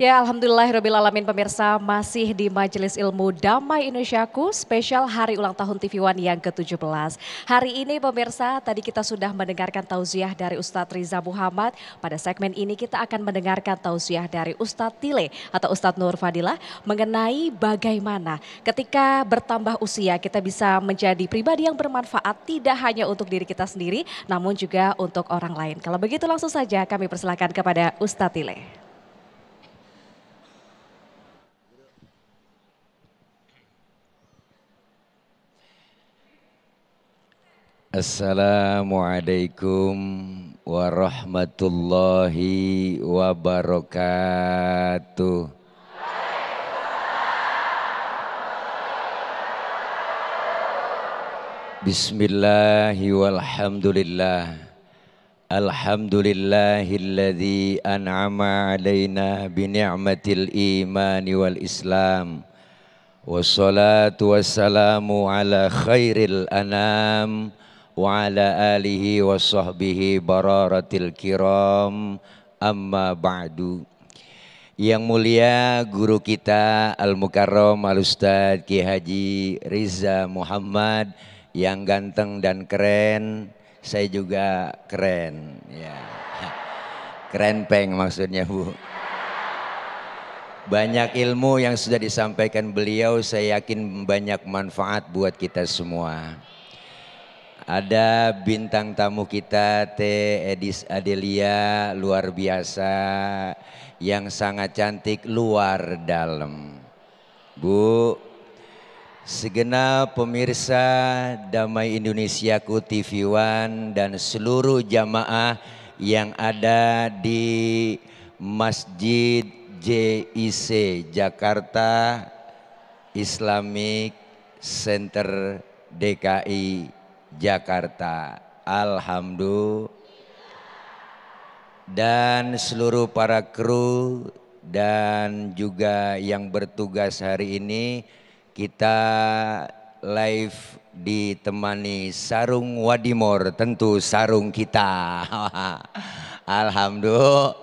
Ya, alhamdulillahirrabbilalamin pemirsa, masih di Majelis Ilmu Damai Indonesiaku spesial Hari Ulang Tahun TV One yang ke-17. Hari ini pemirsa, tadi kita sudah mendengarkan tausiah dari Ustadz Riza Muhammad. Pada segmen ini kita akan mendengarkan tausiah dari Ustadz Tile atau Ustadz Nur Fadilah mengenai bagaimana ketika bertambah usia kita bisa menjadi pribadi yang bermanfaat tidak hanya untuk diri kita sendiri namun juga untuk orang lain. Kalau begitu langsung saja kami persilakan kepada Ustadz Tile. Assalamualaikum warahmatullahi wabarakatuh. Bismillahi walhamdulillah. Alhamdulillahilladzi an'ama alaina bini'matil imani wal islam. Wassalatu wassalamu ala khairil anam wa ala alihi wa sahbihi bararatil kiram, amma ba'du. Yang mulia guru kita Al-Mukarram Al-Ustadz Ki Haji Riza Muhammad yang ganteng dan keren, saya juga keren ya. Keren peng maksudnya Bu. Banyak ilmu yang sudah disampaikan beliau, saya yakin banyak manfaat buat kita semua. Ada bintang tamu kita Teh Edis Adelia, luar biasa, yang sangat cantik luar dalam. Bu, segenap pemirsa Damai Indonesiaku TV One dan seluruh jamaah yang ada di Masjid JIC Jakarta Islamic Center DKI Jakarta, alhamdulillah, dan seluruh para kru dan juga yang bertugas hari ini, kita live ditemani sarung Wadimor, tentu sarung kita. Alhamdulillah.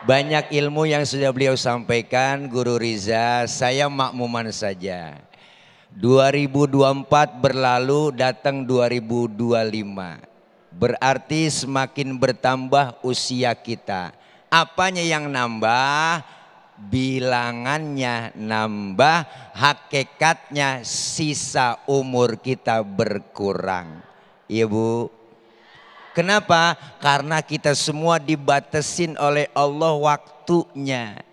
Banyak ilmu yang sudah beliau sampaikan Guru Riza, saya makmuman saja. 2024 berlalu, datang 2025. Berarti semakin bertambah usia kita. Apanya yang nambah? Bilangannya nambah, hakikatnya sisa umur kita berkurang. Iya Bu. Kenapa? Karena kita semua dibatasin oleh Allah waktunya.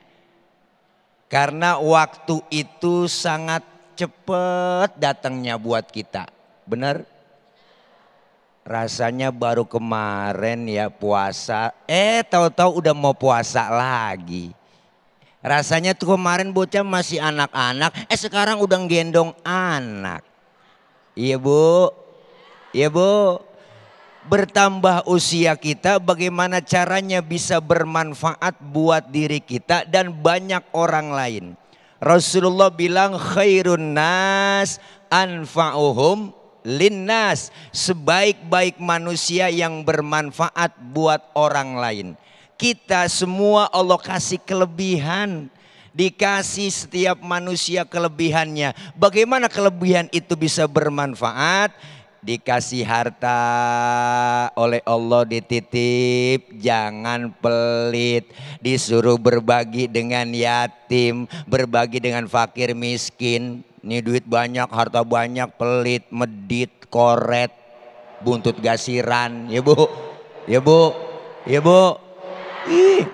Karena waktu itu sangat cepat datangnya buat kita. Benar? Rasanya baru kemarin ya puasa, tahu-tahu udah mau puasa lagi. Rasanya tuh kemarin bocah masih anak-anak, sekarang udah gendong anak. Iya Bu, iya Bu. Bertambah usia kita, bagaimana caranya bisa bermanfaat buat diri kita dan banyak orang lain. Rasulullah bilang khairun nas anfa'uhum linnas, sebaik-baik manusia yang bermanfaat buat orang lain. Kita semua Allah kasih kelebihan, dikasih setiap manusia kelebihannya. Bagaimana kelebihan itu bisa bermanfaat? Dikasih harta oleh Allah, dititip, jangan pelit, disuruh berbagi dengan yatim, berbagi dengan fakir miskin. Ini duit banyak, harta banyak, pelit, medit, koret, buntut gasiran, ya Bu, ya Bu, ya Bu.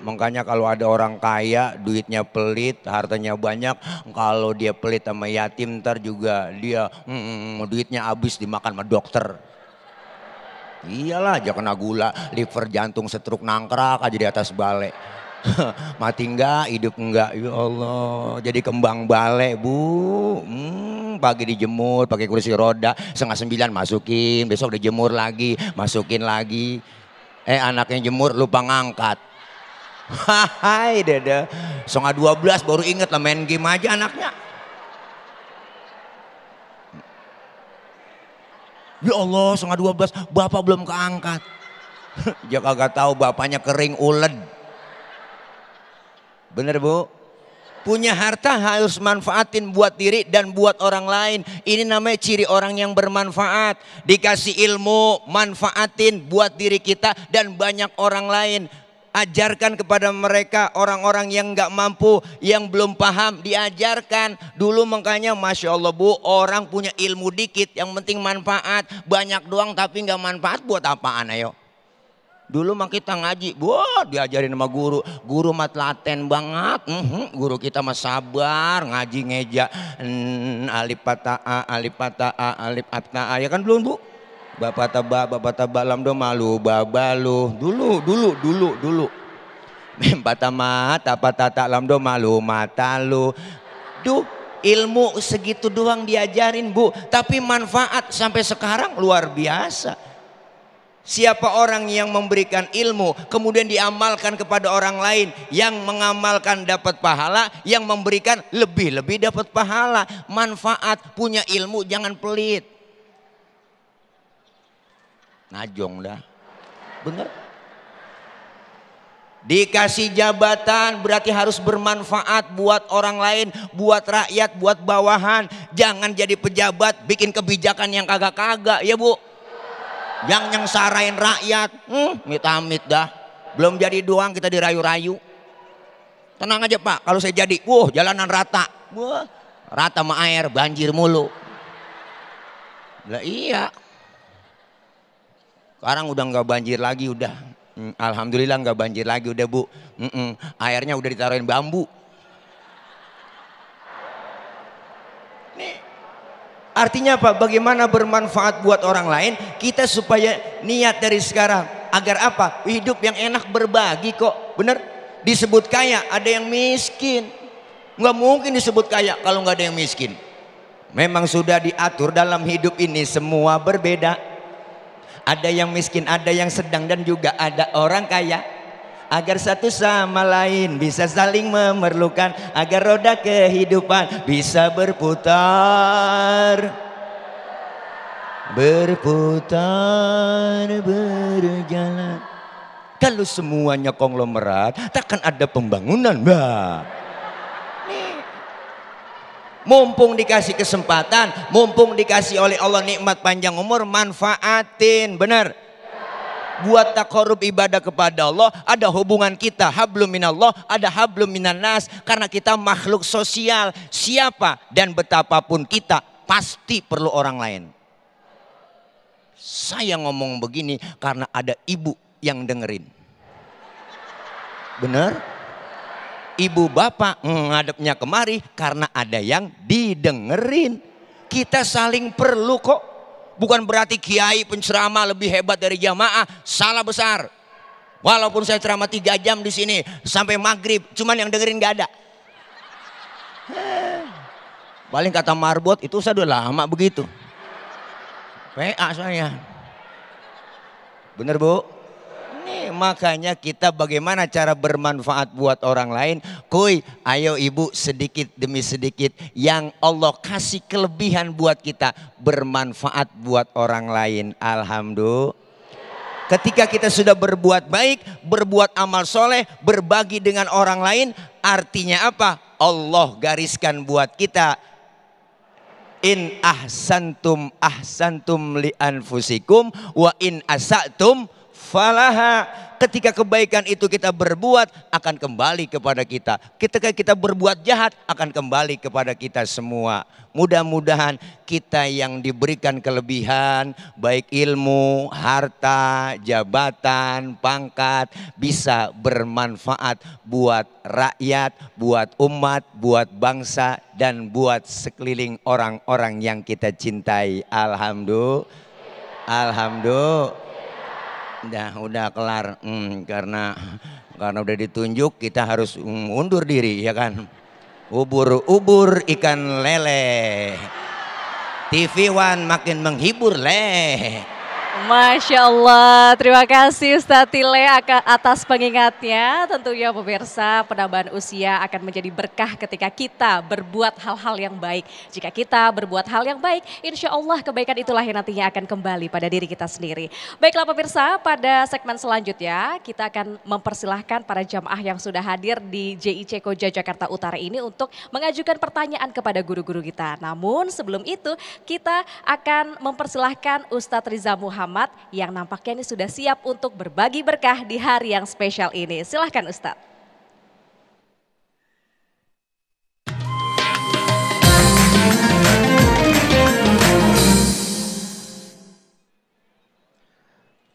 Makanya kalau ada orang kaya duitnya pelit, hartanya banyak, kalau dia pelit sama yatim ntar juga dia duitnya habis dimakan sama dokter. Iyalah, aja kena gula, liver, jantung, stroke, nangkrak aja di atas bale. Mati enggak, hidup enggak, ya Allah, jadi kembang bale Bu. Pagi dijemur pakai kursi roda, 8:30 masukin, besok dijemur lagi, masukin lagi. Anaknya jemur lupa ngangkat. Hai dada, 11:30 baru inget lah main game aja anaknya. Ya Allah, 11:30 bapak belum keangkat. Dia kagak tahu bapaknya kering uled. Bener Bu? Punya harta harus manfaatin buat diri dan buat orang lain. Ini namanya ciri orang yang bermanfaat. Dikasih ilmu, manfaatin buat diri kita dan banyak orang lain. Ajarkan kepada mereka orang-orang yang nggak mampu, yang belum paham, diajarkan. Dulu makanya Masya Allah Bu, orang punya ilmu dikit, yang penting manfaat. Banyak doang tapi nggak manfaat, buat apaan ayo? Dulu mah kita ngaji, wah diajarin sama guru. Guru mah telaten banget. Guru kita mah sabar, ngaji ngeja. Alif patah A, alif patah A, alif patah A. Ya kan belum Bu? Bapak taba lam do malu babalu. Dulu. Mempata mata patata lam do malu mata lu. Duh, ilmu segitu doang diajarin Bu. Tapi manfaat sampai sekarang luar biasa. Siapa orang yang memberikan ilmu kemudian diamalkan kepada orang lain, yang mengamalkan dapat pahala, yang memberikan lebih dapat pahala. Manfaat, punya ilmu jangan pelit. Najong dah. Bener. Dikasih jabatan berarti harus bermanfaat buat orang lain, buat rakyat, buat bawahan. Jangan jadi pejabat bikin kebijakan yang kagak-kagak ya Bu. Yang nyengsarain rakyat, amit-amit dah. Belum jadi doang kita dirayu-rayu. Tenang aja Pak, kalau saya jadi, jalanan rata. Rata sama air, banjir mulu. Lah iya. Sekarang udah nggak banjir lagi udah. Alhamdulillah nggak banjir lagi udah Bu. Airnya udah ditaruhin bambu. Nih. Artinya apa? Bagaimana bermanfaat buat orang lain, kita supaya niat dari sekarang. Agar apa? Hidup yang enak, berbagi kok. Bener? Disebut kaya, ada yang miskin. Nggak mungkin disebut kaya kalau nggak ada yang miskin. Memang sudah diatur dalam hidup ini semua berbeda. Ada yang miskin, ada yang sedang, dan juga ada orang kaya. Agar satu sama lain bisa saling memerlukan, agar roda kehidupan bisa berputar, berjalan. Kalau semuanya konglomerat, takkan ada pembangunan. Mumpung dikasih kesempatan, mumpung dikasih oleh Allah nikmat panjang umur, manfaatin. Benar. Buat taqarrub ibadah kepada Allah, ada hubungan kita hablum minallah, ada hablum minan nas. Karena kita makhluk sosial, siapa dan betapapun kita pasti perlu orang lain. Saya ngomong begini karena ada ibu yang dengerin. Benar? Ibu bapak ngadepnya kemari karena ada yang didengerin. Kita saling perlu kok. Bukan berarti kiai penceramah lebih hebat dari jamaah. Salah besar. Walaupun saya ceramah 3 jam di sini sampai maghrib, cuman yang dengerin gak ada. Paling kata marbot itu saya udah lama begitu. PA saya. Bener Bu? Nih makanya kita bagaimana cara bermanfaat buat orang lain. Kuy, ayo ibu sedikit demi sedikit yang Allah kasih kelebihan buat kita, bermanfaat buat orang lain. Alhamdulillah. Ketika kita sudah berbuat baik, berbuat amal soleh, berbagi dengan orang lain, artinya apa? Allah gariskan buat kita, in ahsantum ahsantum li anfusikum wa in asatum falaha. Ketika kebaikan itu kita berbuat, akan kembali kepada kita. Ketika kita berbuat jahat, akan kembali kepada kita semua. Mudah-mudahan kita yang diberikan kelebihan, baik ilmu, harta, jabatan, pangkat, bisa bermanfaat buat rakyat, buat umat, buat bangsa, dan buat sekeliling orang-orang yang kita cintai. Alhamdulillah. Alhamdulillah. Udah kelar. Karena udah ditunjuk, kita harus undur diri ya kan. Ubur ikan lele. TV One makin menghibur leh. Masya Allah, terima kasih Ustadz Tile atas pengingatnya. Tentunya pemirsa, penambahan usia akan menjadi berkah ketika kita berbuat hal-hal yang baik. Jika kita berbuat hal yang baik, insya Allah kebaikan itulah yang nantinya akan kembali pada diri kita sendiri. Baiklah pemirsa, pada segmen selanjutnya kita akan mempersilahkan para jamaah yang sudah hadir di JIC Koja Jakarta Utara ini untuk mengajukan pertanyaan kepada guru-guru kita. Namun sebelum itu kita akan mempersilahkan Ustadz Riza Muhammad yang nampaknya ini sudah siap untuk berbagi berkah di hari yang spesial ini. Silahkan Ustadz.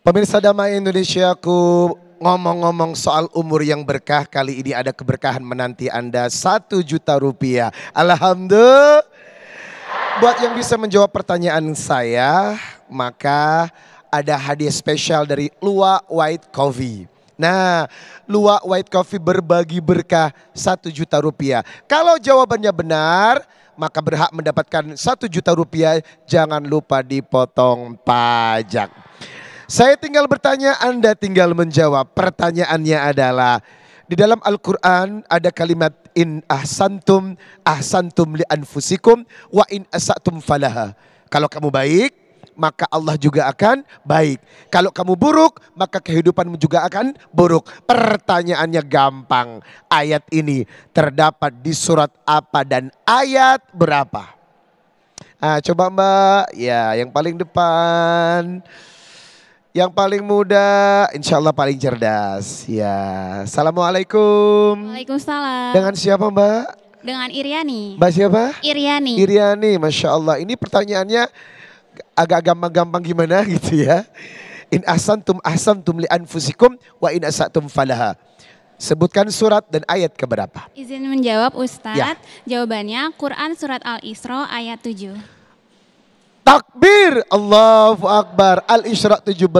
Pemirsa Damai Indonesiaku, ngomong-ngomong soal umur yang berkah, kali ini ada keberkahan menanti Anda 1 juta rupiah. Alhamdulillah. Buat yang bisa menjawab pertanyaan saya, maka ada hadiah spesial dari Luwak White Coffee. Nah, Luwak White Coffee berbagi berkah 1 juta rupiah. Kalau jawabannya benar, maka berhak mendapatkan 1 juta rupiah. Jangan lupa dipotong pajak. Saya tinggal bertanya, Anda tinggal menjawab. Pertanyaannya adalah, di dalam Al-Quran ada kalimat in ahsantum li anfusikum wa in asatum falaha. Kalau kamu baik, maka Allah juga akan baik. Kalau kamu buruk, maka kehidupanmu juga akan buruk. Pertanyaannya gampang. Ayat ini terdapat di surat apa dan ayat berapa? Coba Mbak, ya yang paling depan. Yang paling muda, insya Allah paling cerdas. Ya, Assalamualaikum. Waalaikumsalam. Dengan siapa Mbak? Dengan Iriani. Mbak siapa? Iriani. Iriani, Masya Allah. Ini pertanyaannya agak gampang-gampang gimana gitu ya. In ahsantum li anfusikum wa in asatum falaha. Sebutkan surat dan ayat keberapa? Izin menjawab Ustadz. Ya. Jawabannya Quran surat Al-Isra ayat 7. Takbir, Allahu Akbar, Al-Isra 17.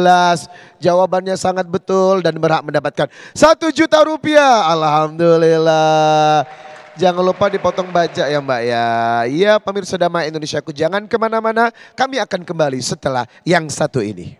Jawabannya sangat betul dan berhak mendapatkan 1 juta rupiah. Alhamdulillah. Jangan lupa dipotong baja ya Mbak ya. Iya pemirsa Damai Indonesiaku, jangan kemana-mana. Kami akan kembali setelah yang satu ini.